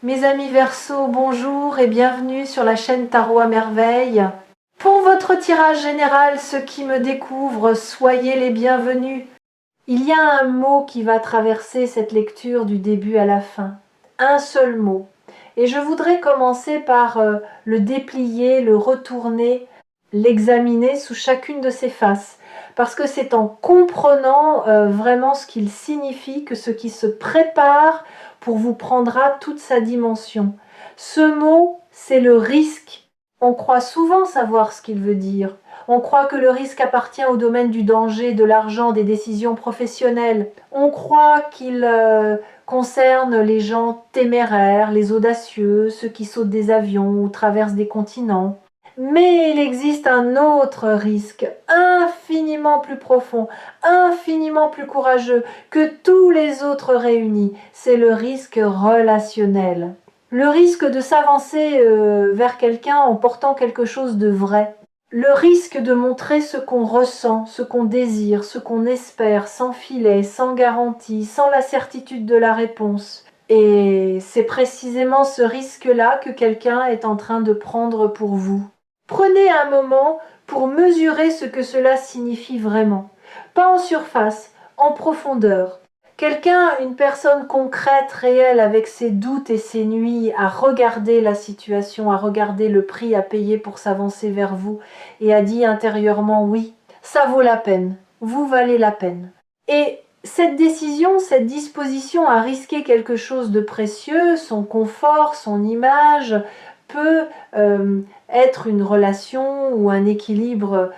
Mes amis Verseaux, bonjour et bienvenue sur la chaîne Tarot à Merveille. Pour votre tirage général, ceux qui me découvrent, soyez les bienvenus. Il y a un mot qui va traverser cette lecture du début à la fin. Un seul mot. Et je voudrais commencer par le déplier, le retourner, l'examiner sous chacune de ses faces. Parce que c'est en comprenant vraiment ce qu'il signifie que ce qui se prépare pour vous prendra toute sa dimension. Ce mot, c'est le risque. On croit souvent savoir ce qu'il veut dire. On croit que le risque appartient au domaine du danger, de l'argent, des décisions professionnelles. On croit qu'il concerne les gens téméraires, les audacieux, ceux qui sautent des avions ou traversent des continents. Mais il existe un autre risque, infiniment plus profond, infiniment plus courageux que tous les autres réunis. C'est le risque relationnel. Le risque de s'avancer vers quelqu'un en portant quelque chose de vrai. Le risque de montrer ce qu'on ressent, ce qu'on désire, ce qu'on espère, sans filet, sans garantie, sans la certitude de la réponse. Et c'est précisément ce risque-là que quelqu'un est en train de prendre pour vous. Prenez un moment pour mesurer ce que cela signifie vraiment. Pas en surface, en profondeur. Quelqu'un, une personne concrète, réelle, avec ses doutes et ses nuits, a regardé la situation, a regardé le prix à payer pour s'avancer vers vous et a dit intérieurement oui, ça vaut la peine, vous valez la peine. Et cette décision, cette disposition à risquer quelque chose de précieux, son confort, son image, peut être une relation ou un équilibre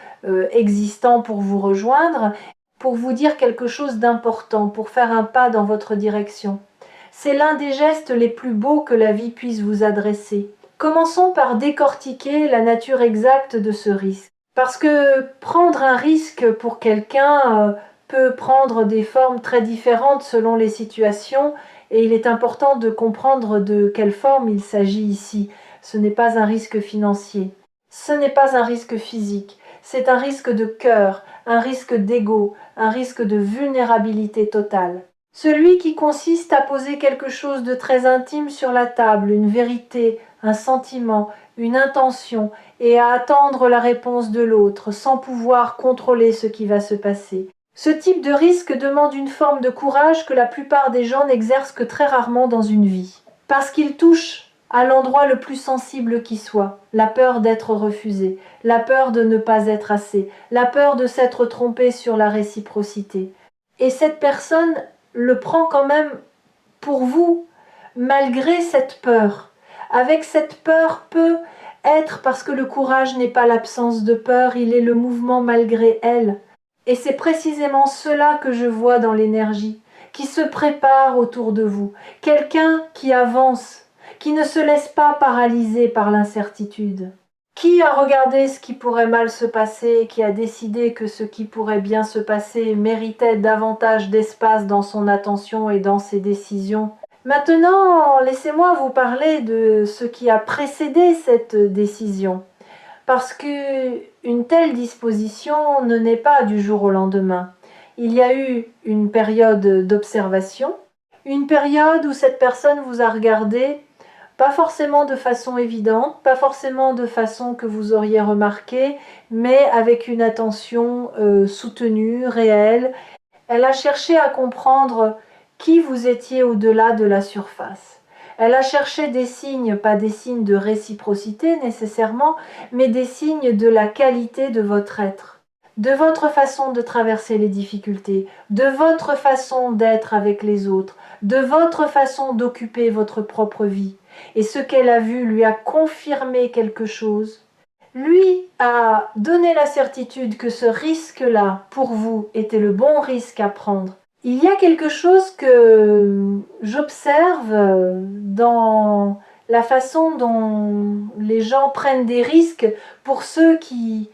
existant pour vous rejoindre, pour vous dire quelque chose d'important, pour faire un pas dans votre direction. C'est l'un des gestes les plus beaux que la vie puisse vous adresser. Commençons par décortiquer la nature exacte de ce risque. Parce que prendre un risque pour quelqu'un peut prendre des formes très différentes selon les situations, et il est important de comprendre de quelle forme il s'agit ici. Ce n'est pas un risque financier, ce n'est pas un risque physique, c'est un risque de cœur, un risque d'ego, un risque de vulnérabilité totale. Celui qui consiste à poser quelque chose de très intime sur la table, une vérité, un sentiment, une intention, et à attendre la réponse de l'autre, sans pouvoir contrôler ce qui va se passer. Ce type de risque demande une forme de courage que la plupart des gens n'exercent que très rarement dans une vie. Parce qu'il touche à l'endroit le plus sensible qui soit, la peur d'être refusé, la peur de ne pas être assez, la peur de s'être trompé sur la réciprocité. Et cette personne le prend quand même pour vous, malgré cette peur. Avec cette peur peut être, parce que le courage n'est pas l'absence de peur, il est le mouvement malgré elle. Et c'est précisément cela que je vois dans l'énergie, qui se prépare autour de vous, quelqu'un qui avance, qui ne se laisse pas paralyser par l'incertitude. Qui a regardé ce qui pourrait mal se passer, qui a décidé que ce qui pourrait bien se passer méritait davantage d'espace dans son attention et dans ses décisions. Maintenant, laissez-moi vous parler de ce qui a précédé cette décision. Parce qu'une telle disposition ne naît pas du jour au lendemain. Il y a eu une période d'observation, une période où cette personne vous a regardé, pas forcément de façon évidente, pas forcément de façon que vous auriez remarqué, mais avec une attention soutenue, réelle. Elle a cherché à comprendre qui vous étiez au-delà de la surface. Elle a cherché des signes, pas des signes de réciprocité nécessairement, mais des signes de la qualité de votre être, de votre façon de traverser les difficultés, de votre façon d'être avec les autres, de votre façon d'occuper votre propre vie. Et ce qu'elle a vu lui a confirmé quelque chose, lui a donné la certitude que ce risque-là, pour vous, était le bon risque à prendre. Il y a quelque chose que j'observe dans la façon dont les gens prennent des risques pour ceux qui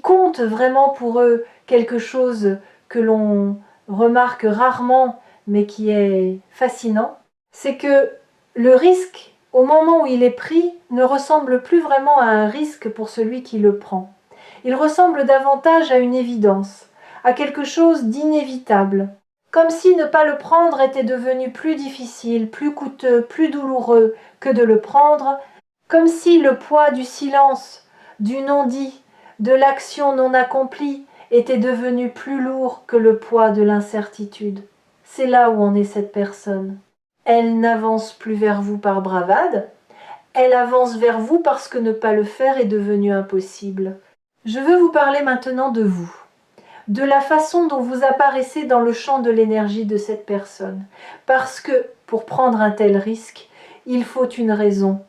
comptent vraiment pour eux quelque chose que l'on remarque rarement mais qui est fascinant. C'est que le risque, au moment où il est pris, ne ressemble plus vraiment à un risque pour celui qui le prend. Il ressemble davantage à une évidence, à quelque chose d'inévitable. comme si ne pas le prendre était devenu plus difficile, plus coûteux, plus douloureux que de le prendre, comme si le poids du silence, du non-dit, de l'action non accomplie était devenu plus lourd que le poids de l'incertitude. C'est là où en est cette personne. Elle n'avance plus vers vous par bravade, elle avance vers vous parce que ne pas le faire est devenu impossible. Je veux vous parler maintenant de vous, de la façon dont vous apparaissez dans le champ de l'énergie de cette personne. Parce que, pour prendre un tel risque, il faut une raison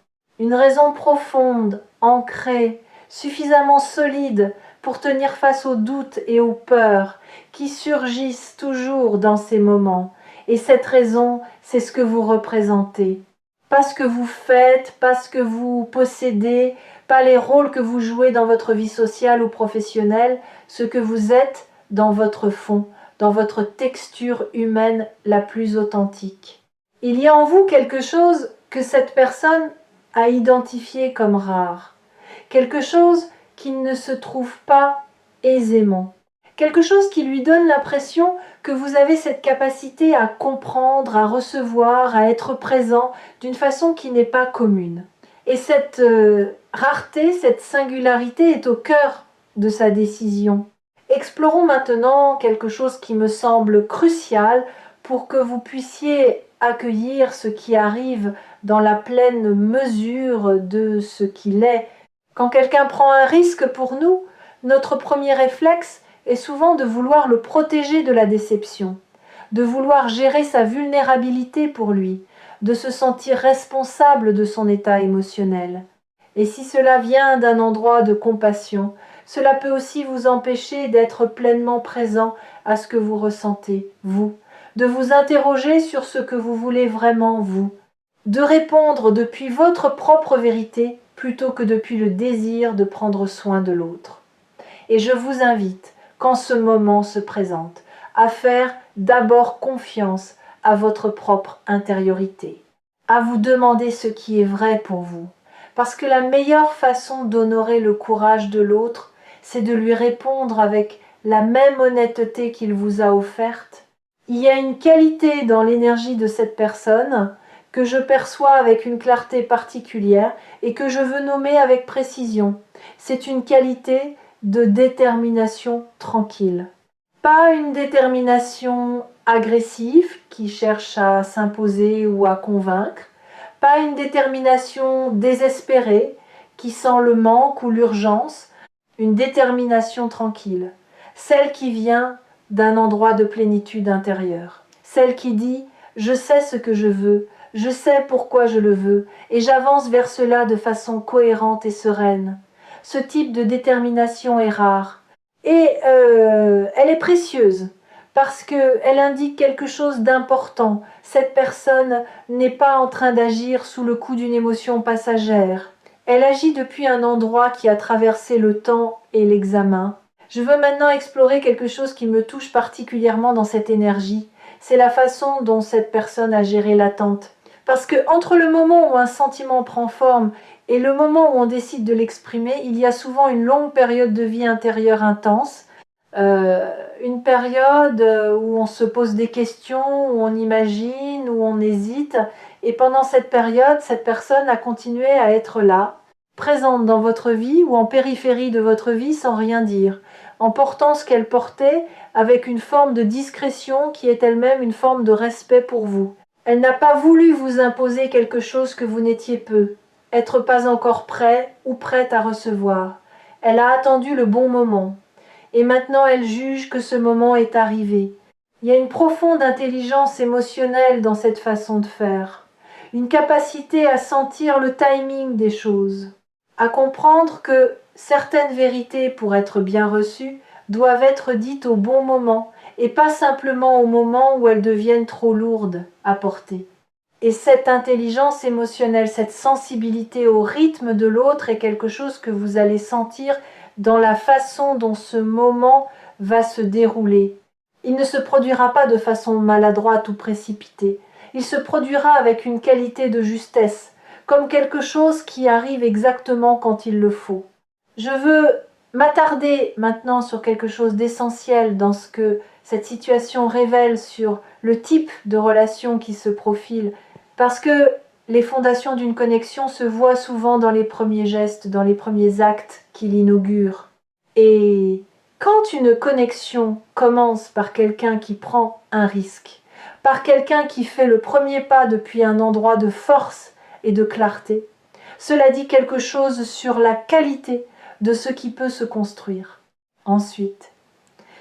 profonde, ancrée, suffisamment solide pour tenir face aux doutes et aux peurs qui surgissent toujours dans ces moments. Et cette raison, c'est ce que vous représentez. Pas ce que vous faites, pas ce que vous possédez, pas les rôles que vous jouez dans votre vie sociale ou professionnelle, ce que vous êtes dans votre fond, dans votre texture humaine la plus authentique. Il y a en vous quelque chose que cette personne a identifié comme rare, quelque chose qui ne se trouve pas aisément, quelque chose qui lui donne l'impression que vous avez cette capacité à comprendre, à recevoir, à être présent d'une façon qui n'est pas commune. Et cette rareté, cette singularité est au cœur de sa décision. Explorons maintenant quelque chose qui me semble crucial pour que vous puissiez accueillir ce qui arrive dans la pleine mesure de ce qu'il est. Quand quelqu'un prend un risque pour nous, notre premier réflexe est souvent de vouloir le protéger de la déception, de vouloir gérer sa vulnérabilité pour lui, de se sentir responsable de son état émotionnel. Et si cela vient d'un endroit de compassion, cela peut aussi vous empêcher d'être pleinement présent à ce que vous ressentez, vous, de vous interroger sur ce que vous voulez vraiment, vous, de répondre depuis votre propre vérité plutôt que depuis le désir de prendre soin de l'autre. Et je vous invite, quand ce moment se présente, à faire d'abord confiance à votre propre intériorité, à vous demander ce qui est vrai pour vous, parce que la meilleure façon d'honorer le courage de l'autre, c'est de lui répondre avec la même honnêteté qu'il vous a offerte. Il y a une qualité dans l'énergie de cette personne que je perçois avec une clarté particulière et que je veux nommer avec précision. C'est une qualité de détermination tranquille. Pas une détermination agressive qui cherche à s'imposer ou à convaincre, pas une détermination désespérée qui sent le manque ou l'urgence, une détermination tranquille, celle qui vient d'un endroit de plénitude intérieure, celle qui dit « je sais ce que je veux, je sais pourquoi je le veux et j'avance vers cela de façon cohérente et sereine ». Ce type de détermination est rare et elle est précieuse parce qu'elle indique quelque chose d'important. Cette personne n'est pas en train d'agir sous le coup d'une émotion passagère. Elle agit depuis un endroit qui a traversé le temps et l'examen. Je veux maintenant explorer quelque chose qui me touche particulièrement dans cette énergie. C'est la façon dont cette personne a géré l'attente. Parce que entre le moment où un sentiment prend forme et le moment où on décide de l'exprimer, il y a souvent une longue période de vie intérieure intense, une période où on se pose des questions, où on imagine, où on hésite. Et pendant cette période, cette personne a continué à être là, présente dans votre vie ou en périphérie de votre vie sans rien dire, en portant ce qu'elle portait avec une forme de discrétion qui est elle-même une forme de respect pour vous. Elle n'a pas voulu vous imposer quelque chose que vous n'étiez peu, être pas encore prêt ou prête à recevoir. Elle a attendu le bon moment. Et maintenant elle juge que ce moment est arrivé. Il y a une profonde intelligence émotionnelle dans cette façon de faire, une capacité à sentir le timing des choses, à comprendre que certaines vérités, pour être bien reçues, doivent être dites au bon moment et pas simplement au moment où elles deviennent trop lourdes à porter. Et cette intelligence émotionnelle, cette sensibilité au rythme de l'autre est quelque chose que vous allez sentir dans la façon dont ce moment va se dérouler. Il ne se produira pas de façon maladroite ou précipitée. Il se produira avec une qualité de justesse, comme quelque chose qui arrive exactement quand il le faut. Je veux m'attarder maintenant sur quelque chose d'essentiel dans ce que Cette situation révèle sur le type de relation qui se profile, parce que les fondations d'une connexion se voient souvent dans les premiers gestes, dans les premiers actes qui l'inaugurent. Et quand une connexion commence par quelqu'un qui prend un risque, par quelqu'un qui fait le premier pas depuis un endroit de force et de clarté, cela dit quelque chose sur la qualité de ce qui peut se construire. Ensuite,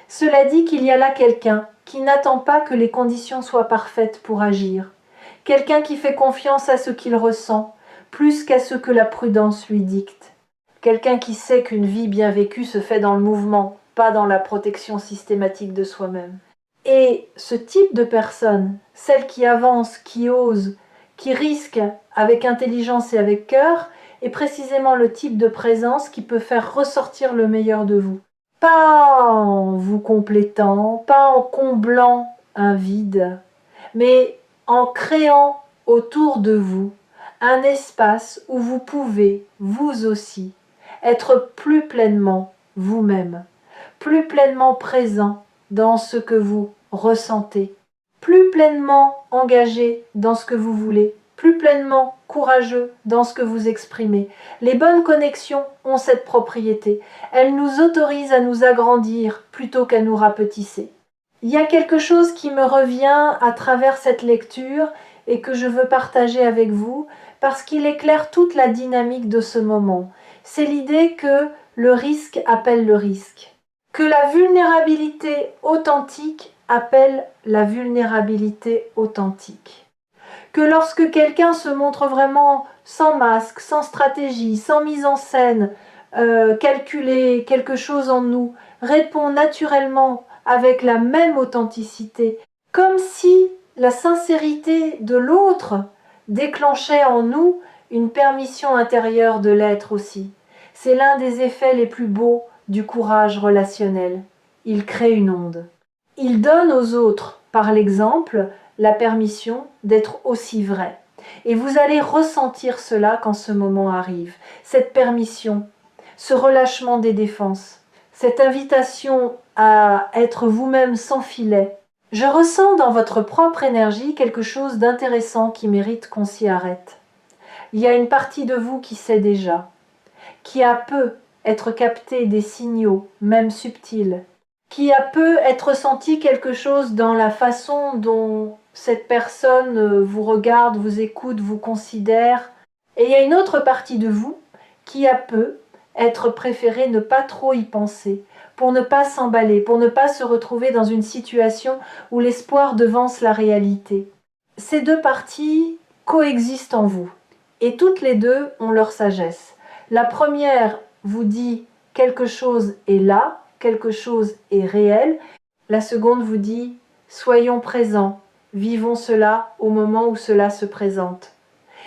cela dit qu'il y a là quelqu'un qui n'attend pas que les conditions soient parfaites pour agir, quelqu'un qui fait confiance à ce qu'il ressent, plus qu'à ce que la prudence lui dicte, quelqu'un qui sait qu'une vie bien vécue se fait dans le mouvement, pas dans la protection systématique de soi-même. Et ce type de personne, celle qui avance, qui ose, qui risque avec intelligence et avec cœur, est précisément le type de présence qui peut faire ressortir le meilleur de vous. Pas en vous complétant, pas en comblant un vide, mais en créant autour de vous un espace où vous pouvez, vous aussi, être plus pleinement vous-même, plus pleinement présent dans ce que vous ressentez, plus pleinement engagé dans ce que vous voulez, plus pleinement courageux dans ce que vous exprimez. Les bonnes connexions ont cette propriété. Elles nous autorisent à nous agrandir plutôt qu'à nous rapetisser. Il y a quelque chose qui me revient à travers cette lecture et que je veux partager avec vous parce qu'il éclaire toute la dynamique de ce moment. C'est l'idée que le risque appelle le risque, que la vulnérabilité authentique appelle la vulnérabilité authentique, que lorsque quelqu'un se montre vraiment sans masque, sans stratégie, sans mise en scène, calculer quelque chose en nous, répond naturellement avec la même authenticité, comme si la sincérité de l'autre déclenchait en nous une permission intérieure de l'être aussi. C'est l'un des effets les plus beaux du courage relationnel. Il crée une onde. Il donne aux autres, par l'exemple, la permission d'être aussi vrai. Et vous allez ressentir cela quand ce moment arrive. Cette permission, ce relâchement des défenses, cette invitation à être vous-même sans filet. Je ressens dans votre propre énergie quelque chose d'intéressant qui mérite qu'on s'y arrête. Il y a une partie de vous qui sait déjà, qui a peu être capté des signaux, même subtils, qui a peu être senti quelque chose dans la façon dont cette personne vous regarde, vous écoute, vous considère. Et il y a une autre partie de vous qui a peu être préféré ne pas trop y penser, pour ne pas s'emballer, pour ne pas se retrouver dans une situation où l'espoir devance la réalité. Ces deux parties coexistent en vous, et toutes les deux ont leur sagesse. La première vous dit quelque chose est là, quelque chose est réel. La seconde vous dit soyons présents, vivons cela au moment où cela se présente.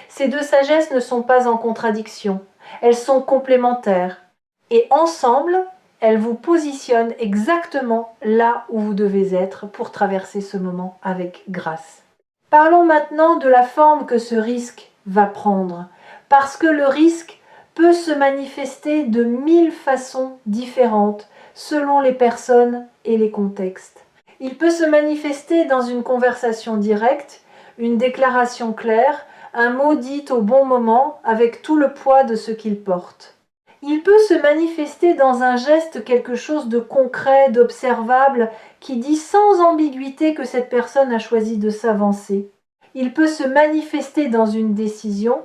Ces deux sagesses ne sont pas en contradiction, elles sont complémentaires. Et ensemble, elles vous positionnent exactement là où vous devez être pour traverser ce moment avec grâce. Parlons maintenant de la forme que ce risque va prendre, parce que le risque peut se manifester de 1000 façons différentes selon les personnes et les contextes. Il peut se manifester dans une conversation directe, une déclaration claire, un mot dit au bon moment avec tout le poids de ce qu'il porte. Il peut se manifester dans un geste quelque chose de concret, d'observable, qui dit sans ambiguïté que cette personne a choisi de s'avancer. Il peut se manifester dans une décision,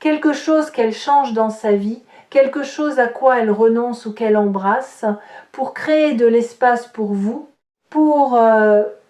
quelque chose qu'elle change dans sa vie, quelque chose à quoi elle renonce ou qu'elle embrasse, pour créer de l'espace pour vous, pour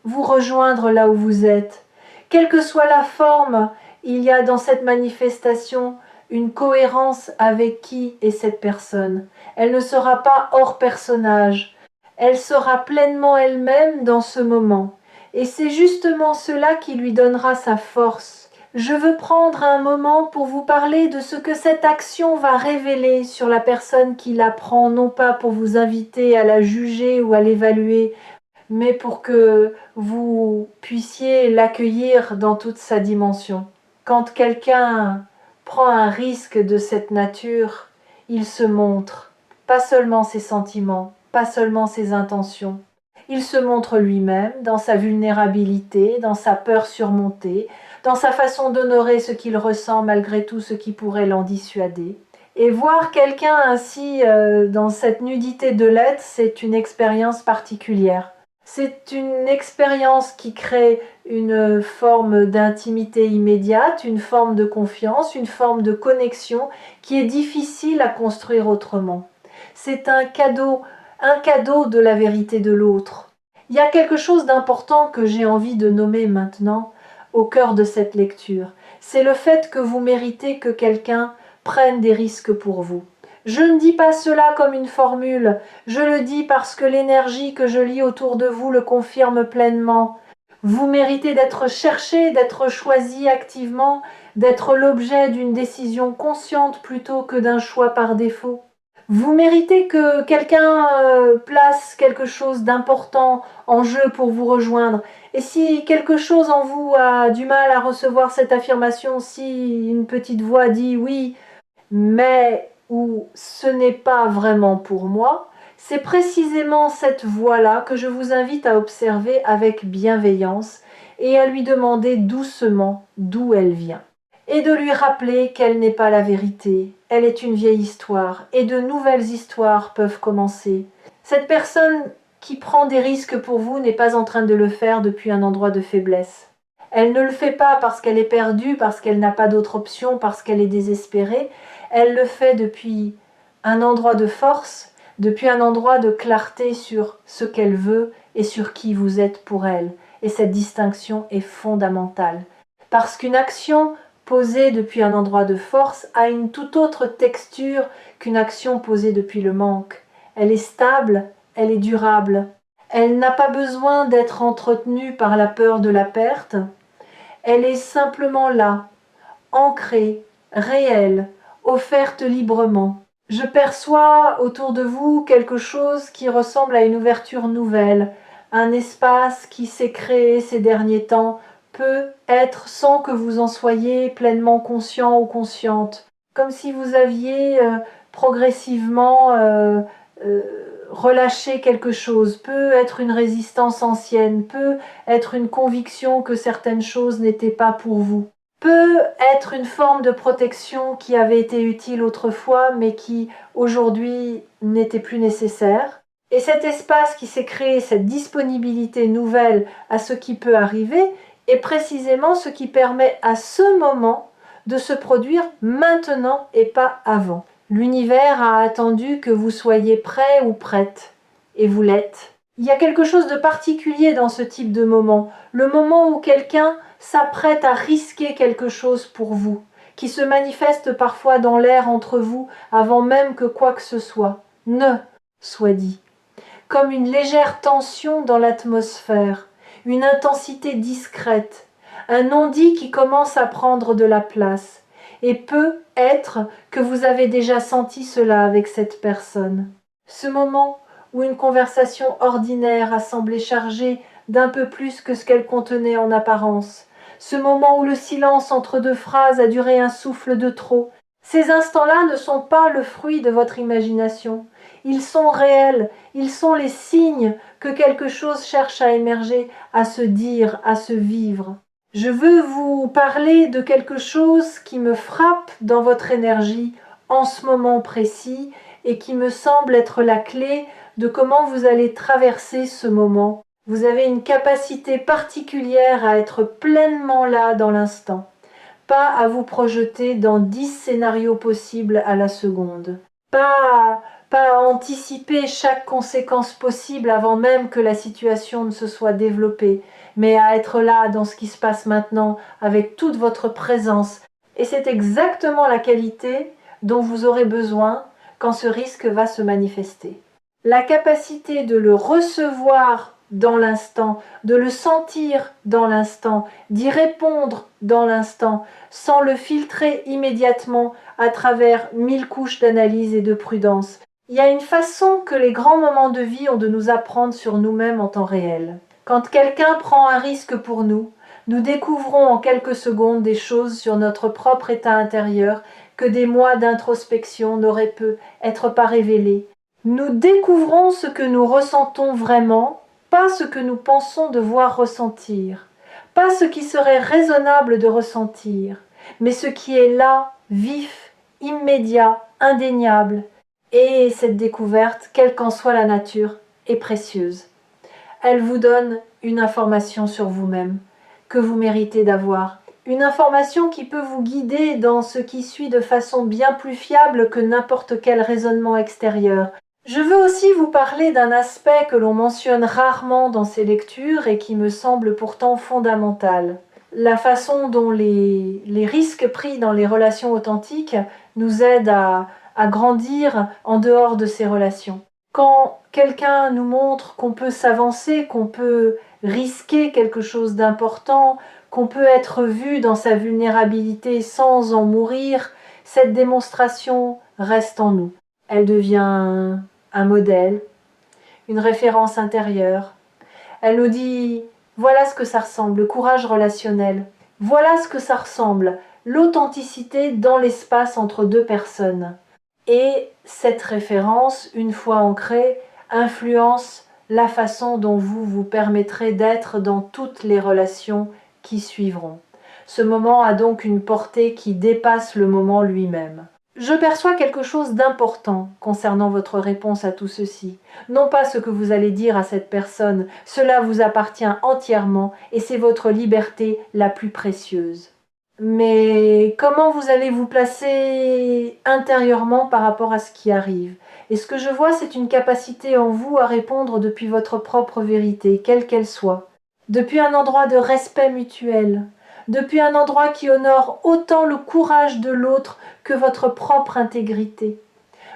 vous rejoindre là où vous êtes. Quelle que soit la forme, il y a dans cette manifestation une cohérence avec qui est cette personne. Elle ne sera pas hors personnage, elle sera pleinement elle-même dans ce moment. Et c'est justement cela qui lui donnera sa force. Je veux prendre un moment pour vous parler de ce que cette action va révéler sur la personne qui la prend, non pas pour vous inviter à la juger ou à l'évaluer, mais pour que vous puissiez l'accueillir dans toute sa dimension. Quand quelqu'un prend un risque de cette nature, il se montre, pas seulement ses sentiments, pas seulement ses intentions. Il se montre lui-même dans sa vulnérabilité, dans sa peur surmontée, dans sa façon d'honorer ce qu'il ressent malgré tout ce qui pourrait l'en dissuader. Et voir quelqu'un ainsi dans cette nudité de l'être, c'est une expérience particulière. C'est une expérience qui crée une forme d'intimité immédiate, une forme de confiance, une forme de connexion qui est difficile à construire autrement. C'est un cadeau de la vérité de l'autre. Il y a quelque chose d'important que j'ai envie de nommer maintenant au cœur de cette lecture. C'est le fait que vous méritez que quelqu'un prenne des risques pour vous. Je ne dis pas cela comme une formule, je le dis parce que l'énergie que je lis autour de vous le confirme pleinement. Vous méritez d'être cherché, d'être choisi activement, d'être l'objet d'une décision consciente plutôt que d'un choix par défaut. Vous méritez que quelqu'un place quelque chose d'important en jeu pour vous rejoindre. Et si quelque chose en vous a du mal à recevoir cette affirmation, si une petite voix dit oui, mais ou ce n'est pas vraiment pour moi, c'est précisément cette voix-là que je vous invite à observer avec bienveillance et à lui demander doucement d'où elle vient. Et de lui rappeler qu'elle n'est pas la vérité, elle est une vieille histoire, et de nouvelles histoires peuvent commencer. Cette personne qui prend des risques pour vous n'est pas en train de le faire depuis un endroit de faiblesse. Elle ne le fait pas parce qu'elle est perdue, parce qu'elle n'a pas d'autre option, parce qu'elle est désespérée. Elle le fait depuis un endroit de force, depuis un endroit de clarté sur ce qu'elle veut et sur qui vous êtes pour elle. Et cette distinction est fondamentale. Parce qu'une action posée depuis un endroit de force a une toute autre texture qu'une action posée depuis le manque. Elle est stable, elle est durable. Elle n'a pas besoin d'être entretenue par la peur de la perte. Elle est simplement là, ancrée, réelle, offerte librement. Je perçois autour de vous quelque chose qui ressemble à une ouverture nouvelle, un espace qui s'est créé ces derniers temps, peut être sans que vous en soyez pleinement conscient ou consciente, comme si vous aviez progressivement relâché quelque chose, peut être une résistance ancienne, peut être une conviction que certaines choses n'étaient pas pour vous, peut être une forme de protection qui avait été utile autrefois mais qui aujourd'hui n'était plus nécessaire. Et cet espace qui s'est créé, cette disponibilité nouvelle à ce qui peut arriver, est précisément ce qui permet à ce moment de se produire maintenant et pas avant. L'univers a attendu que vous soyez prêt ou prête, et vous l'êtes. Il y a quelque chose de particulier dans ce type de moment, le moment où quelqu'un s'apprête à risquer quelque chose pour vous, qui se manifeste parfois dans l'air entre vous avant même que quoi que ce soit ne soit dit, comme une légère tension dans l'atmosphère, une intensité discrète, un non-dit qui commence à prendre de la place, et peut être que vous avez déjà senti cela avec cette personne. Ce moment où une conversation ordinaire a semblé chargée d'un peu plus que ce qu'elle contenait en apparence, ce moment où le silence entre deux phrases a duré un souffle de trop, ces instants-là ne sont pas le fruit de votre imagination. Ils sont réels, ils sont les signes que quelque chose cherche à émerger, à se dire, à se vivre. Je veux vous parler de quelque chose qui me frappe dans votre énergie en ce moment précis et qui me semble être la clé de comment vous allez traverser ce moment. Vous avez une capacité particulière à être pleinement là dans l'instant, pas à vous projeter dans 10 scénarios possibles à la seconde, pas à anticiper chaque conséquence possible avant même que la situation ne se soit développée, mais à être là dans ce qui se passe maintenant avec toute votre présence. Et c'est exactement la qualité dont vous aurez besoin quand ce risque va se manifester. La capacité de le recevoir dans l'instant, de le sentir dans l'instant, d'y répondre dans l'instant, sans le filtrer immédiatement à travers 1000 couches d'analyse et de prudence. Il y a une façon que les grands moments de vie ont de nous apprendre sur nous-mêmes en temps réel. Quand quelqu'un prend un risque pour nous, nous découvrons en quelques secondes des choses sur notre propre état intérieur que des mois d'introspection n'auraient pu être pas révélées. Nous découvrons ce que nous ressentons vraiment, pas ce que nous pensons devoir ressentir, pas ce qui serait raisonnable de ressentir, mais ce qui est là, vif, immédiat, indéniable. Et cette découverte, quelle qu'en soit la nature, est précieuse. Elle vous donne une information sur vous-même que vous méritez d'avoir. Une information qui peut vous guider dans ce qui suit de façon bien plus fiable que n'importe quel raisonnement extérieur. Je veux aussi vous parler d'un aspect que l'on mentionne rarement dans ces lectures et qui me semble pourtant fondamental. La façon dont les risques pris dans les relations authentiques nous aident à grandir en dehors de ces relations. Quand quelqu'un nous montre qu'on peut s'avancer, qu'on peut risquer quelque chose d'important, qu'on peut être vu dans sa vulnérabilité sans en mourir, cette démonstration reste en nous. Elle devient un modèle, une référence intérieure. Elle nous dit « voilà ce que ça ressemble, le courage relationnel. Voilà ce que ça ressemble, l'authenticité dans l'espace entre deux personnes. » Et cette référence, une fois ancrée, influence la façon dont vous vous permettrez d'être dans toutes les relations qui suivront. Ce moment a donc une portée qui dépasse le moment lui-même. Je perçois quelque chose d'important concernant votre réponse à tout ceci. Non pas ce que vous allez dire à cette personne, cela vous appartient entièrement et c'est votre liberté la plus précieuse. Mais comment vous allez vous placer intérieurement par rapport à ce qui arrive? Et ce que je vois, c'est une capacité en vous à répondre depuis votre propre vérité, quelle qu'elle soit. Depuis un endroit de respect mutuel, depuis un endroit qui honore autant le courage de l'autre que votre propre intégrité.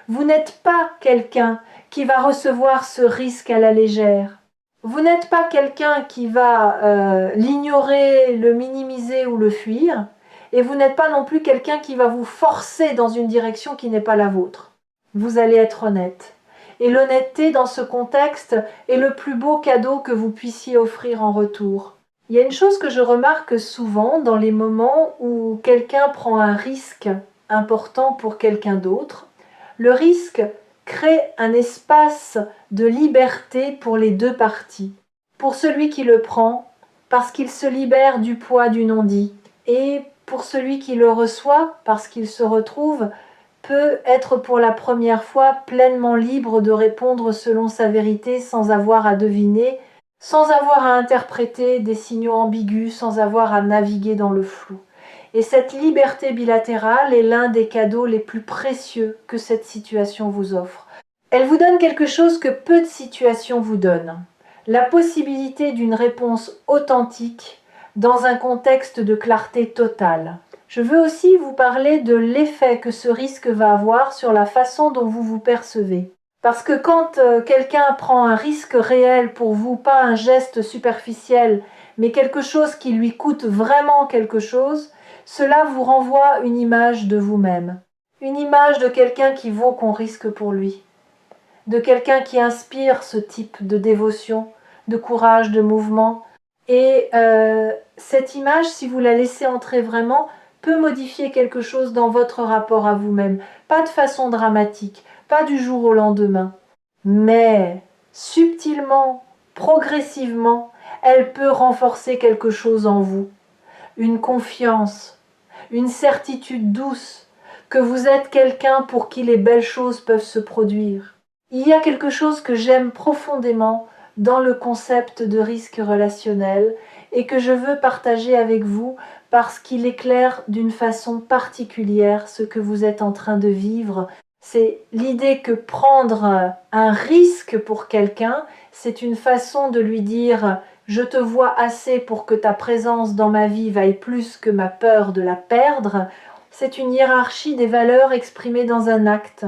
Vous n'êtes pas quelqu'un qui va recevoir ce risque à la légère. Vous n'êtes pas quelqu'un qui va l'ignorer, le minimiser ou le fuir. Et vous n'êtes pas non plus quelqu'un qui va vous forcer dans une direction qui n'est pas la vôtre. Vous allez être honnête. Et l'honnêteté dans ce contexte est le plus beau cadeau que vous puissiez offrir en retour. Il y a une chose que je remarque souvent dans les moments où quelqu'un prend un risque important pour quelqu'un d'autre. Le risque crée un espace de liberté pour les deux parties. Pour celui qui le prend, parce qu'il se libère du poids du non-dit. Et pour celui qui le reçoit, parce qu'il se retrouve, peut être pour la première fois pleinement libre de répondre selon sa vérité sans avoir à deviner, sans avoir à interpréter des signaux ambigus, sans avoir à naviguer dans le flou. Et cette liberté bilatérale est l'un des cadeaux les plus précieux que cette situation vous offre. Elle vous donne quelque chose que peu de situations vous donnent. La possibilité d'une réponse authentique dans un contexte de clarté totale. Je veux aussi vous parler de l'effet que ce risque va avoir sur la façon dont vous vous percevez. Parce que quand quelqu'un prend un risque réel pour vous, pas un geste superficiel, mais quelque chose qui lui coûte vraiment quelque chose, cela vous renvoie une image de vous-même. Une image de quelqu'un qui vaut qu'on risque pour lui. De quelqu'un qui inspire ce type de dévotion, de courage, de mouvement. Et cette image, si vous la laissez entrer vraiment, peut modifier quelque chose dans votre rapport à vous-même. Pas de façon dramatique, pas du jour au lendemain. Mais subtilement, progressivement, elle peut renforcer quelque chose en vous. Une confiance, une certitude douce que vous êtes quelqu'un pour qui les belles choses peuvent se produire. Il y a quelque chose que j'aime profondément dans le concept de risque relationnel et que je veux partager avec vous parce qu'il éclaire d'une façon particulière ce que vous êtes en train de vivre. C'est l'idée que prendre un risque pour quelqu'un, c'est une façon de lui dire « je te vois assez pour que ta présence dans ma vie vaille plus que ma peur de la perdre ». C'est une hiérarchie des valeurs exprimée dans un acte.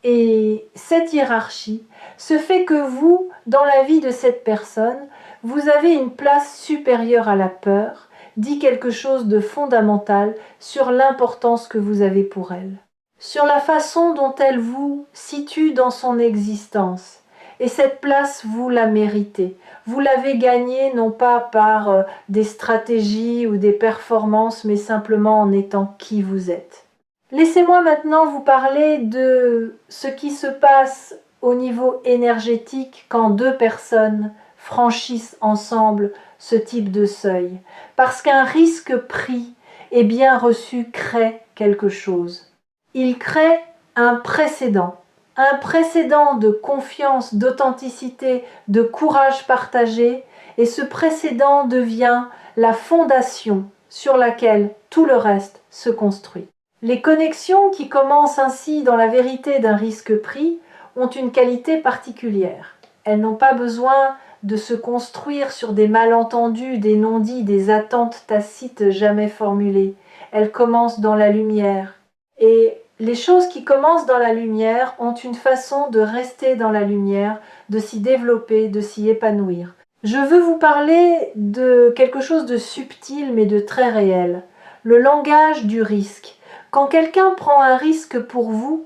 Et cette hiérarchie se fait que vous, dans la vie de cette personne, vous avez une place supérieure à la peur, dit quelque chose de fondamental sur l'importance que vous avez pour elle, sur la façon dont elle vous situe dans son existence. Et cette place, vous la méritez. Vous l'avez gagnée non pas par des stratégies ou des performances, mais simplement en étant qui vous êtes. Laissez-moi maintenant vous parler de ce qui se passe au niveau énergétique quand deux personnes franchissent ensemble ce type de seuil. Parce qu'un risque pris et bien reçu crée quelque chose. Il crée un précédent de confiance, d'authenticité, de courage partagé, et ce précédent devient la fondation sur laquelle tout le reste se construit. Les connexions qui commencent ainsi dans la vérité d'un risque pris ont une qualité particulière. Elles n'ont pas besoin de se construire sur des malentendus, des non-dits, des attentes tacites jamais formulées. Elles commencent dans la lumière. Et les choses qui commencent dans la lumière ont une façon de rester dans la lumière, de s'y développer, de s'y épanouir. Je veux vous parler de quelque chose de subtil mais de très réel. Le langage du risque. Quand quelqu'un prend un risque pour vous,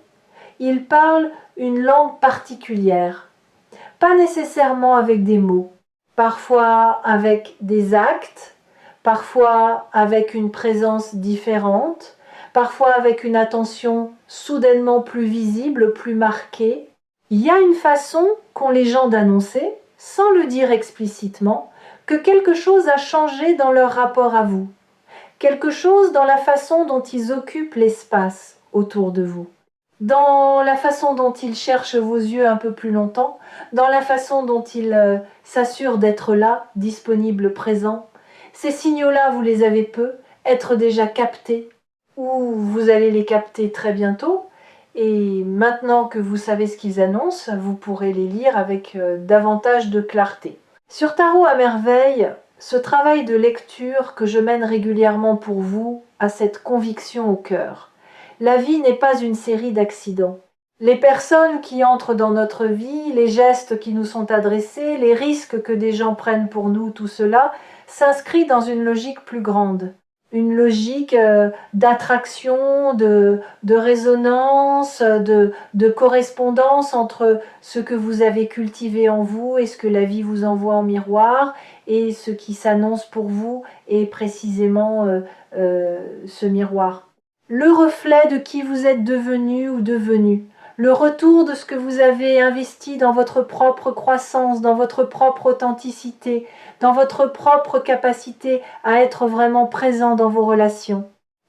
il parle une langue particulière. Pas nécessairement avec des mots, parfois avec des actes, parfois avec une présence différente, parfois avec une attention soudainement plus visible, plus marquée. Il y a une façon qu'ont les gens d'annoncer, sans le dire explicitement, que quelque chose a changé dans leur rapport à vous, quelque chose dans la façon dont ils occupent l'espace autour de vous, dans la façon dont ils cherchent vos yeux un peu plus longtemps, dans la façon dont ils s'assurent d'être là, disponibles, présents. Ces signaux-là, vous les avez peu, être déjà captés, ou vous allez les capter très bientôt, et maintenant que vous savez ce qu'ils annoncent, vous pourrez les lire avec davantage de clarté. Sur Tarot à merveille, ce travail de lecture que je mène régulièrement pour vous a cette conviction au cœur. La vie n'est pas une série d'accidents. Les personnes qui entrent dans notre vie, les gestes qui nous sont adressés, les risques que des gens prennent pour nous, tout cela s'inscrit dans une logique plus grande. Une logique d'attraction, de résonance, de correspondance entre ce que vous avez cultivé en vous et ce que la vie vous envoie en miroir, et ce qui s'annonce pour vous est précisément ce miroir. Le reflet de qui vous êtes devenu ou devenue, le retour de ce que vous avez investi dans votre propre croissance, dans votre propre authenticité, dans votre propre capacité à être vraiment présent dans vos relations.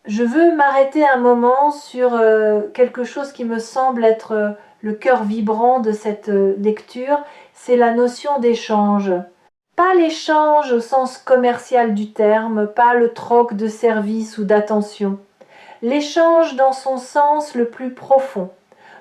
Je veux m'arrêter un moment sur quelque chose qui me semble être le cœur vibrant de cette lecture, c'est la notion d'échange. Pas l'échange au sens commercial du terme, pas le troc de service ou d'attention. L'échange dans son sens le plus profond.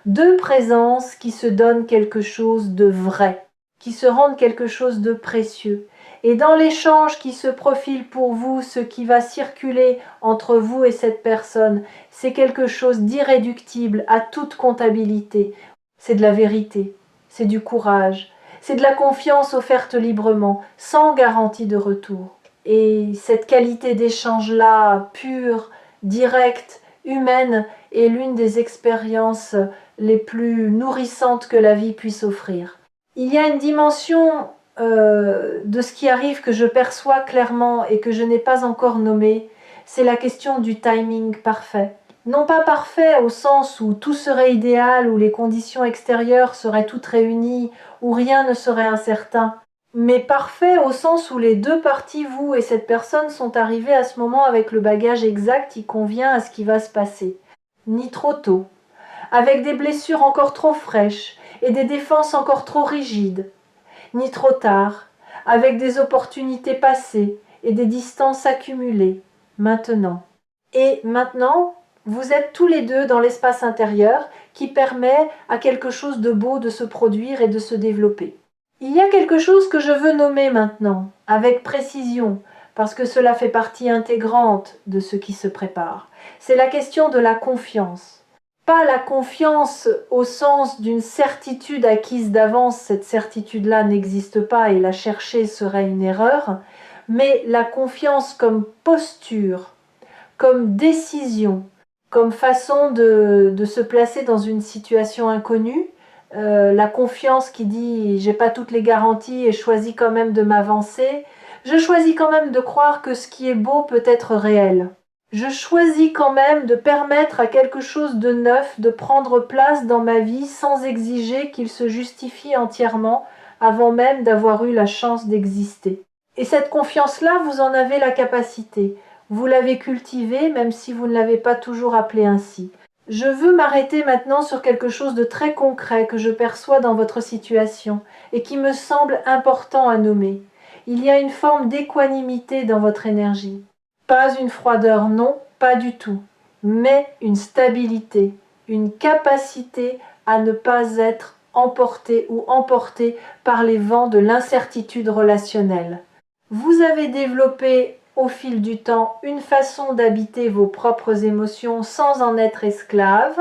Deux présences qui se donnent quelque chose de vrai, qui se rendent quelque chose de précieux. Et dans l'échange qui se profile pour vous, ce qui va circuler entre vous et cette personne, c'est quelque chose d'irréductible à toute comptabilité. C'est de la vérité, c'est du courage, c'est de la confiance offerte librement, sans garantie de retour. Et cette qualité d'échange-là, pure, directe, humaine, est l'une des expériences les plus nourrissantes que la vie puisse offrir. Il y a une dimension de ce qui arrive que je perçois clairement et que je n'ai pas encore nommée, c'est la question du timing parfait. Non pas parfait au sens où tout serait idéal, où les conditions extérieures seraient toutes réunies, où rien ne serait incertain, mais parfait au sens où les deux parties, vous et cette personne, sont arrivées à ce moment avec le bagage exact qui convient à ce qui va se passer. Ni trop tôt, avec des blessures encore trop fraîches et des défenses encore trop rigides, ni trop tard, avec des opportunités passées et des distances accumulées, maintenant. Et maintenant, vous êtes tous les deux dans l'espace intérieur qui permet à quelque chose de beau de se produire et de se développer. Il y a quelque chose que je veux nommer maintenant, avec précision, parce que cela fait partie intégrante de ce qui se prépare. C'est la question de la confiance. Pas la confiance au sens d'une certitude acquise d'avance, cette certitude-là n'existe pas et la chercher serait une erreur, mais la confiance comme posture, comme décision, comme façon de se placer dans une situation inconnue, la confiance qui dit j'ai pas toutes les garanties et je choisis quand même de m'avancer, je choisis quand même de croire que ce qui est beau peut être réel. Je choisis quand même de permettre à quelque chose de neuf de prendre place dans ma vie sans exiger qu'il se justifie entièrement avant même d'avoir eu la chance d'exister. Et cette confiance-là, vous en avez la capacité. Vous l'avez cultivée, même si vous ne l'avez pas toujours appelée ainsi. Je veux m'arrêter maintenant sur quelque chose de très concret que je perçois dans votre situation et qui me semble important à nommer. Il y a une forme d'équanimité dans votre énergie. Pas une froideur, non, pas du tout, mais une stabilité, une capacité à ne pas être emporté ou emporté par les vents de l'incertitude relationnelle. Vous avez développé au fil du temps une façon d'habiter vos propres émotions sans en être esclave,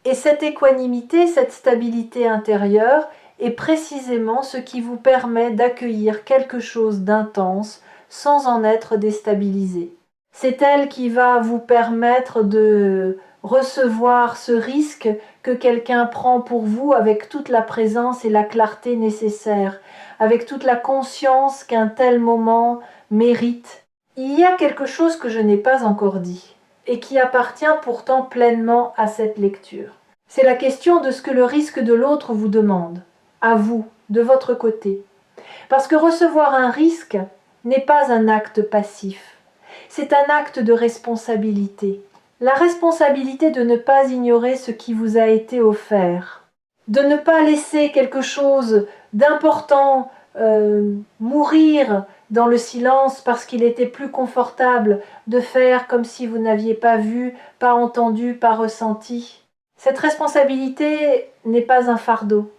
et cette équanimité, cette stabilité intérieure est précisément ce qui vous permet d'accueillir quelque chose d'intense sans en être déstabilisé. C'est elle qui va vous permettre de recevoir ce risque que quelqu'un prend pour vous avec toute la présence et la clarté nécessaires, avec toute la conscience qu'un tel moment mérite. Il y a quelque chose que je n'ai pas encore dit et qui appartient pourtant pleinement à cette lecture. C'est la question de ce que le risque de l'autre vous demande, à vous, de votre côté. Parce que recevoir un risque n'est pas un acte passif, c'est un acte de responsabilité. La responsabilité de ne pas ignorer ce qui vous a été offert, de ne pas laisser quelque chose d'important mourir dans le silence parce qu'il était plus confortable de faire comme si vous n'aviez pas vu, pas entendu, pas ressenti. Cette responsabilité n'est pas un fardeau.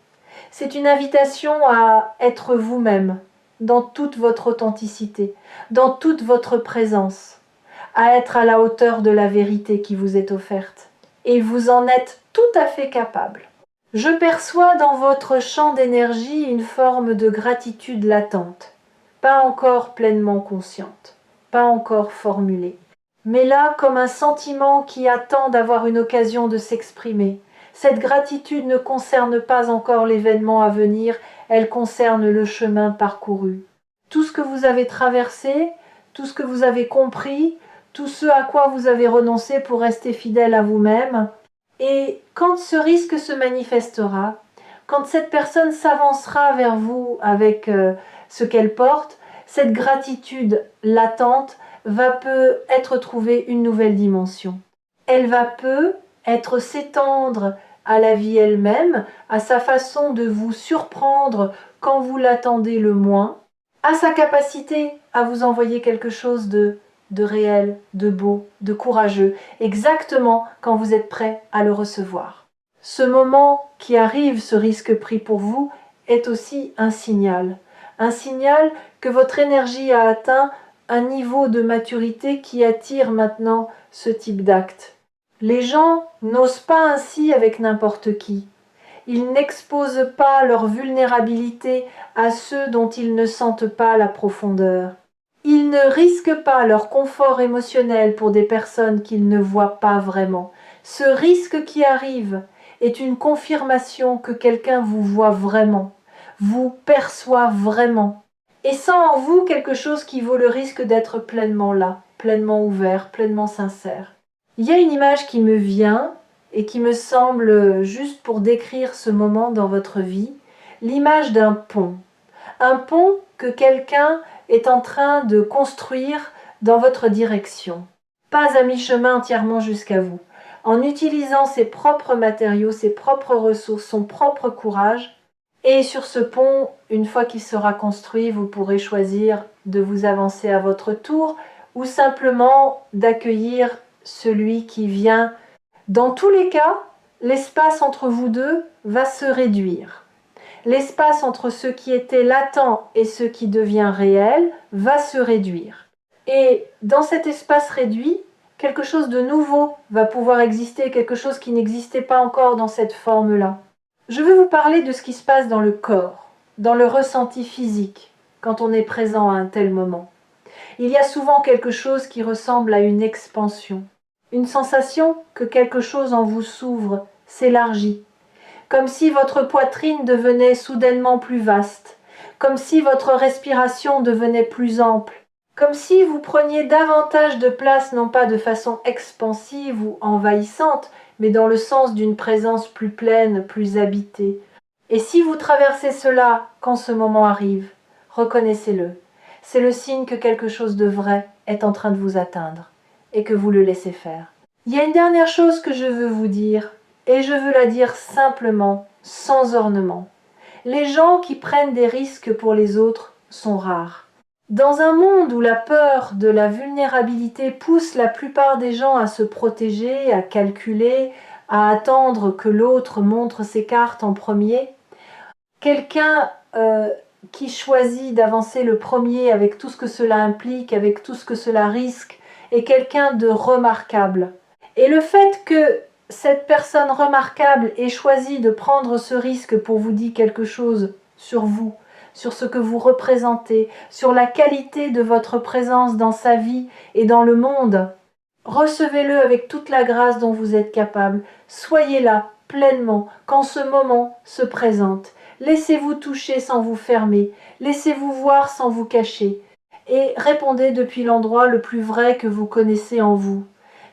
C'est une invitation à être vous-même, dans toute votre authenticité, dans toute votre présence, à être à la hauteur de la vérité qui vous est offerte. Et vous en êtes tout à fait capable. Je perçois dans votre champ d'énergie une forme de gratitude latente, pas encore pleinement consciente, pas encore formulée, mais là comme un sentiment qui attend d'avoir une occasion de s'exprimer. Cette gratitude ne concerne pas encore l'événement à venir, elle concerne le chemin parcouru. Tout ce que vous avez traversé, tout ce que vous avez compris, tout ce à quoi vous avez renoncé pour rester fidèle à vous-même. Et quand ce risque se manifestera, quand cette personne s'avancera vers vous avec ce qu'elle porte, cette gratitude latente va peu être trouvée une nouvelle dimension. Elle va peu être s'étendre à la vie elle-même, à sa façon de vous surprendre quand vous l'attendez le moins, à sa capacité à vous envoyer quelque chose de réel, de beau, de courageux, exactement quand vous êtes prêt à le recevoir. Ce moment qui arrive, ce risque pris pour vous, est aussi un signal que votre énergie a atteint un niveau de maturité qui attire maintenant ce type d'acte. Les gens n'osent pas ainsi avec n'importe qui. Ils n'exposent pas leur vulnérabilité à ceux dont ils ne sentent pas la profondeur. Ils ne risquent pas leur confort émotionnel pour des personnes qu'ils ne voient pas vraiment. Ce risque qui arrive est une confirmation que quelqu'un vous voit vraiment, vous perçoit vraiment, et sent en vous quelque chose qui vaut le risque d'être pleinement là, pleinement ouvert, pleinement sincère. Il y a une image qui me vient et qui me semble juste pour décrire ce moment dans votre vie, l'image d'un pont. Un pont que quelqu'un est en train de construire dans votre direction. Pas à mi-chemin entièrement jusqu'à vous. En utilisant ses propres matériaux, ses propres ressources, son propre courage. Et sur ce pont, une fois qu'il sera construit, vous pourrez choisir de vous avancer à votre tour ou simplement d'accueillir celui qui vient. Dans tous les cas, l'espace entre vous deux va se réduire. L'espace entre ce qui était latent et ce qui devient réel va se réduire. Et dans cet espace réduit, quelque chose de nouveau va pouvoir exister, quelque chose qui n'existait pas encore dans cette forme-là. Je veux vous parler de ce qui se passe dans le corps, dans le ressenti physique, quand on est présent à un tel moment. Il y a souvent quelque chose qui ressemble à une expansion, une sensation que quelque chose en vous s'ouvre, s'élargit, comme si votre poitrine devenait soudainement plus vaste, comme si votre respiration devenait plus ample, comme si vous preniez davantage de place, non pas de façon expansive ou envahissante, mais dans le sens d'une présence plus pleine, plus habitée. Et si vous traversez cela quand ce moment arrive, reconnaissez-le. C'est le signe que quelque chose de vrai est en train de vous atteindre et que vous le laissez faire. Il y a une dernière chose que je veux vous dire, et je veux la dire simplement, sans ornement. Les gens qui prennent des risques pour les autres sont rares. Dans un monde où la peur de la vulnérabilité pousse la plupart des gens à se protéger, à calculer, à attendre que l'autre montre ses cartes en premier, quelqu'un qui choisit d'avancer le premier avec tout ce que cela implique, avec tout ce que cela risque, est quelqu'un de remarquable. Et le fait que cette personne remarquable ait choisi de prendre ce risque pour vous dire quelque chose sur vous, sur ce que vous représentez, sur la qualité de votre présence dans sa vie et dans le monde, recevez-le avec toute la grâce dont vous êtes capable. Soyez là, pleinement, quand ce moment se présente. Laissez-vous toucher sans vous fermer. Laissez-vous voir sans vous cacher. Et répondez depuis l'endroit le plus vrai que vous connaissez en vous.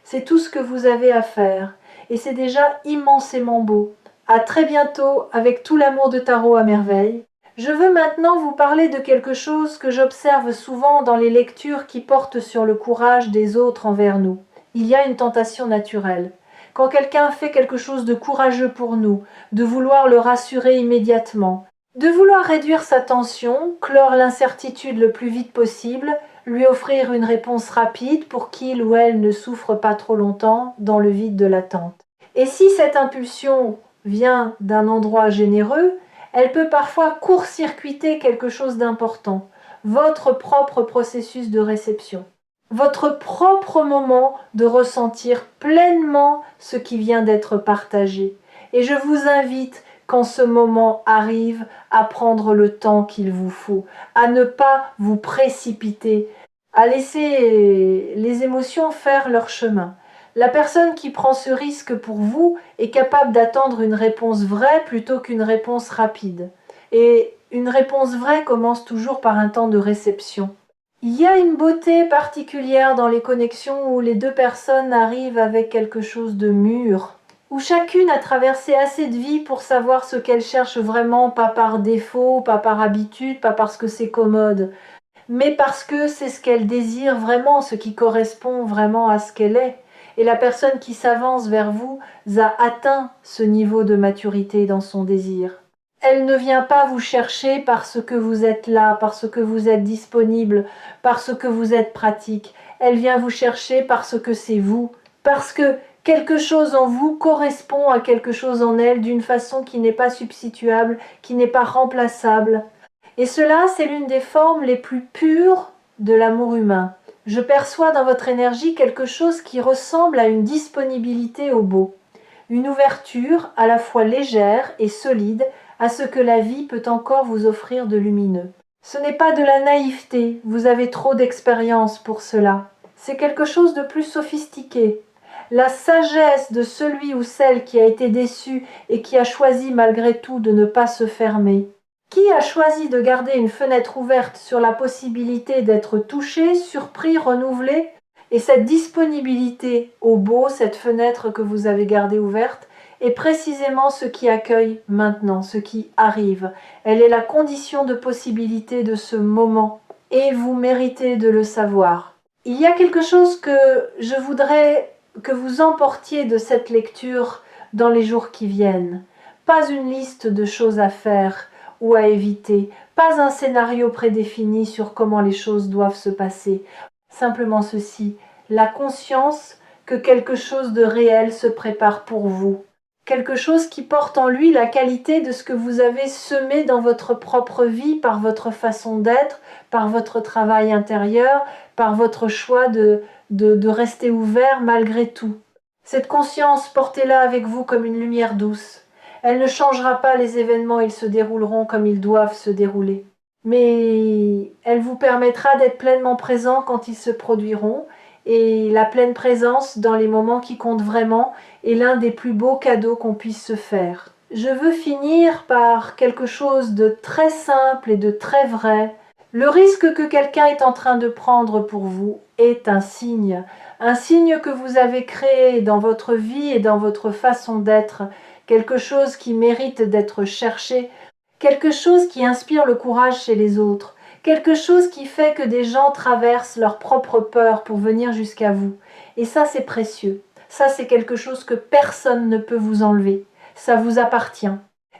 C'est tout ce que vous avez à faire. Et c'est déjà immensément beau. À très bientôt avec tout l'amour de Tarot à merveille. Je veux maintenant vous parler de quelque chose que j'observe souvent dans les lectures qui portent sur le courage des autres envers nous. Il y a une tentation naturelle. Quand quelqu'un fait quelque chose de courageux pour nous, de vouloir le rassurer immédiatement, de vouloir réduire sa tension, clore l'incertitude le plus vite possible, lui offrir une réponse rapide pour qu'il ou elle ne souffre pas trop longtemps dans le vide de l'attente. Et si cette impulsion vient d'un endroit généreux, elle peut parfois court-circuiter quelque chose d'important, votre propre processus de réception, votre propre moment de ressentir pleinement ce qui vient d'être partagé. Et je vous invite, quand ce moment arrive, à prendre le temps qu'il vous faut, à ne pas vous précipiter, à laisser les émotions faire leur chemin. La personne qui prend ce risque pour vous est capable d'attendre une réponse vraie plutôt qu'une réponse rapide. Et une réponse vraie commence toujours par un temps de réception. Il y a une beauté particulière dans les connexions où les deux personnes arrivent avec quelque chose de mûr, où chacune a traversé assez de vie pour savoir ce qu'elle cherche vraiment, pas par défaut, pas par habitude, pas parce que c'est commode, mais parce que c'est ce qu'elle désire vraiment, ce qui correspond vraiment à ce qu'elle est. Et la personne qui s'avance vers vous a atteint ce niveau de maturité dans son désir. Elle ne vient pas vous chercher parce que vous êtes là, parce que vous êtes disponible, parce que vous êtes pratique. Elle vient vous chercher parce que c'est vous, parce que quelque chose en vous correspond à quelque chose en elle d'une façon qui n'est pas substituable, qui n'est pas remplaçable. Et cela, c'est l'une des formes les plus pures de l'amour humain. Je perçois dans votre énergie quelque chose qui ressemble à une disponibilité au beau, une ouverture à la fois légère et solide à ce que la vie peut encore vous offrir de lumineux. Ce n'est pas de la naïveté, vous avez trop d'expérience pour cela. C'est quelque chose de plus sophistiqué. La sagesse de celui ou celle qui a été déçu et qui a choisi malgré tout de ne pas se fermer. Qui a choisi de garder une fenêtre ouverte sur la possibilité d'être touché, surpris, renouvelé? Et cette disponibilité au beau, cette fenêtre que vous avez gardée ouverte, est précisément ce qui accueille maintenant, ce qui arrive. Elle est la condition de possibilité de ce moment. Et vous méritez de le savoir. Il y a quelque chose que je voudrais que vous emportiez de cette lecture dans les jours qui viennent. Pas une liste de choses à faire ou à éviter, pas un scénario prédéfini sur comment les choses doivent se passer. Simplement ceci, la conscience que quelque chose de réel se prépare pour vous. Quelque chose qui porte en lui la qualité de ce que vous avez semé dans votre propre vie par votre façon d'être, par votre travail intérieur, par votre choix de rester ouvert malgré tout. Cette conscience, portez-la avec vous comme une lumière douce. Elle ne changera pas les événements, ils se dérouleront comme ils doivent se dérouler. Mais elle vous permettra d'être pleinement présent quand ils se produiront, et la pleine présence dans les moments qui comptent vraiment est l'un des plus beaux cadeaux qu'on puisse se faire. Je veux finir par quelque chose de très simple et de très vrai. Le risque que quelqu'un est en train de prendre pour vous est un signe que vous avez créé dans votre vie et dans votre façon d'être, quelque chose qui mérite d'être cherché, quelque chose qui inspire le courage chez les autres, quelque chose qui fait que des gens traversent leur propre peur pour venir jusqu'à vous. Et ça, c'est précieux. Ça, c'est quelque chose que personne ne peut vous enlever. Ça vous appartient.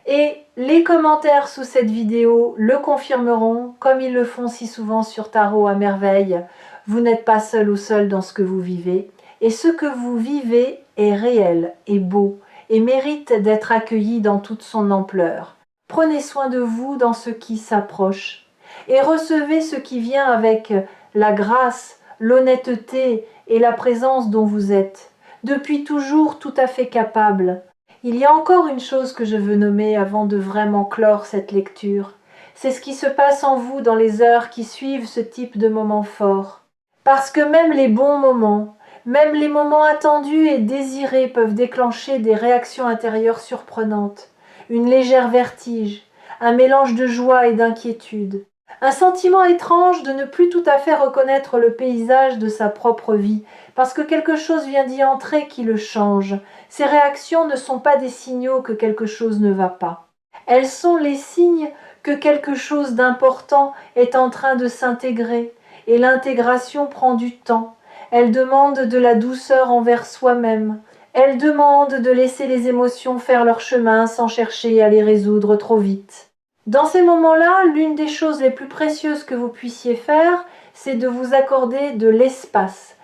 Et les commentaires sous cette vidéo le confirmeront, comme ils le font si souvent sur Tarot à merveille. Vous n'êtes pas seul ou seul dans ce que vous vivez. Et ce que vous vivez est réel, est beau, et mérite d'être accueilli dans toute son ampleur. Prenez soin de vous dans ce qui s'approche. Et recevez ce qui vient avec la grâce, l'honnêteté et la présence dont vous êtes. Depuis toujours tout à fait capable. Il y a encore une chose que je veux nommer avant de vraiment clore cette lecture. C'est ce qui se passe en vous dans les heures qui suivent ce type de moments forts. Parce que même les bons moments, même les moments attendus et désirés peuvent déclencher des réactions intérieures surprenantes, une légère vertige, un mélange de joie et d'inquiétude, un sentiment étrange de ne plus tout à fait reconnaître le paysage de sa propre vie, parce que quelque chose vient d'y entrer qui le change. Ces réactions ne sont pas des signaux que quelque chose ne va pas. Elles sont les signes que quelque chose d'important est en train de s'intégrer, et l'intégration prend du temps. Elle demande de la douceur envers soi-même. Elle demande de laisser les émotions faire leur chemin sans chercher à les résoudre trop vite. Dans ces moments-là, l'une des choses les plus précieuses que vous puissiez faire, c'est de vous accorder de l'espace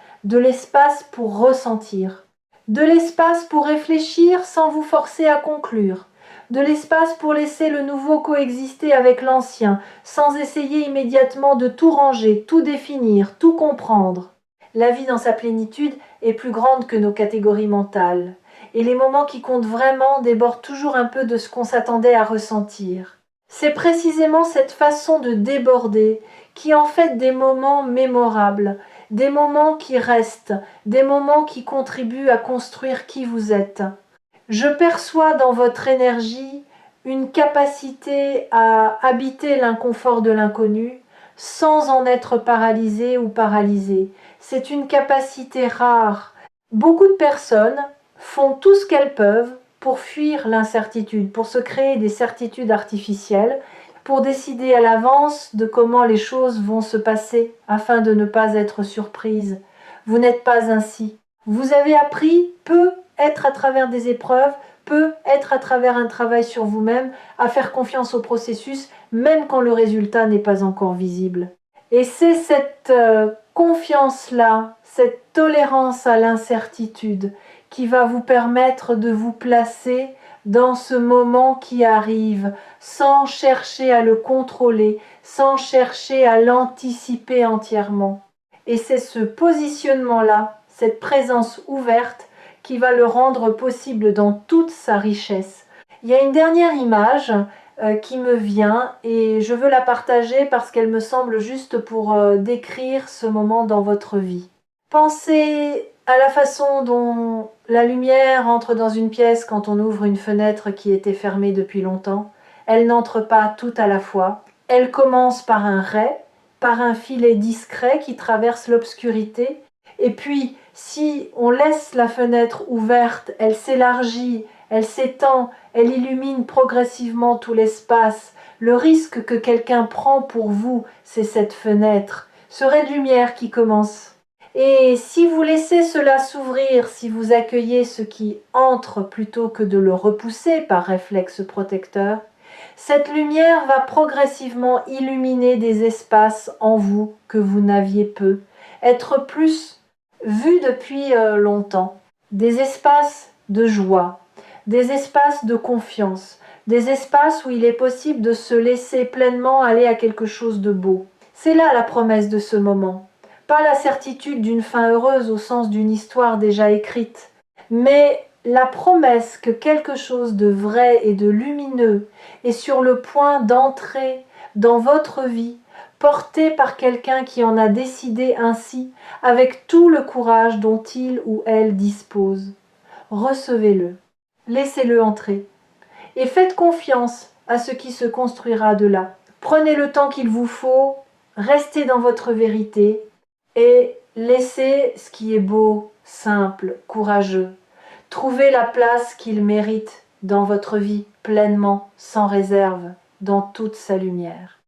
pour ressentir, de l'espace pour réfléchir sans vous forcer à conclure, de l'espace pour laisser le nouveau coexister avec l'ancien, sans essayer immédiatement de tout ranger, tout définir, tout comprendre. La vie dans sa plénitude est plus grande que nos catégories mentales, et les moments qui comptent vraiment débordent toujours un peu de ce qu'on s'attendait à ressentir. C'est précisément cette façon de déborder qui en fait des moments mémorables, des moments qui restent, des moments qui contribuent à construire qui vous êtes. Je perçois dans votre énergie une capacité à habiter l'inconfort de l'inconnu sans en être paralysé ou paralysé. C'est une capacité rare. Beaucoup de personnes font tout ce qu'elles peuvent pour fuir l'incertitude, pour se créer des certitudes artificielles, pour décider à l'avance de comment les choses vont se passer afin de ne pas être surprise. Vous n'êtes pas ainsi. Vous avez appris, peut être à travers des épreuves, peut être à travers un travail sur vous-même, à faire confiance au processus, même quand le résultat n'est pas encore visible. Et c'est cette confiance-là, cette tolérance à l'incertitude qui va vous permettre de vous placer dans ce moment qui arrive, sans chercher à le contrôler, sans chercher à l'anticiper entièrement. Et c'est ce positionnement-là, cette présence ouverte, qui va le rendre possible dans toute sa richesse. Il y a une dernière image qui me vient et je veux la partager parce qu'elle me semble juste pour décrire ce moment dans votre vie. Pensez à la façon dont la lumière entre dans une pièce quand on ouvre une fenêtre qui était fermée depuis longtemps. Elle n'entre pas tout à la fois. Elle commence par un ray, par un filet discret qui traverse l'obscurité. Et puis, si on laisse la fenêtre ouverte, elle s'élargit, elle s'étend, elle illumine progressivement tout l'espace. Le risque que quelqu'un prend pour vous, c'est cette fenêtre, ce ray de lumière qui commence. Et si vous laissez cela s'ouvrir, si vous accueillez ce qui entre plutôt que de le repousser par réflexe protecteur, cette lumière va progressivement illuminer des espaces en vous que vous n'aviez peu, être plus vus depuis longtemps. Des espaces de joie, des espaces de confiance, des espaces où il est possible de se laisser pleinement aller à quelque chose de beau. C'est là la promesse de ce moment. Pas la certitude d'une fin heureuse au sens d'une histoire déjà écrite, mais la promesse que quelque chose de vrai et de lumineux est sur le point d'entrer dans votre vie, porté par quelqu'un qui en a décidé ainsi, avec tout le courage dont il ou elle dispose. Recevez-le, laissez-le entrer, et faites confiance à ce qui se construira de là. Prenez le temps qu'il vous faut restez dans votre vérité et laissez ce qui est beau, simple, courageux. Trouvez la place qu'il mérite dans votre vie pleinement, sans réserve, dans toute sa lumière.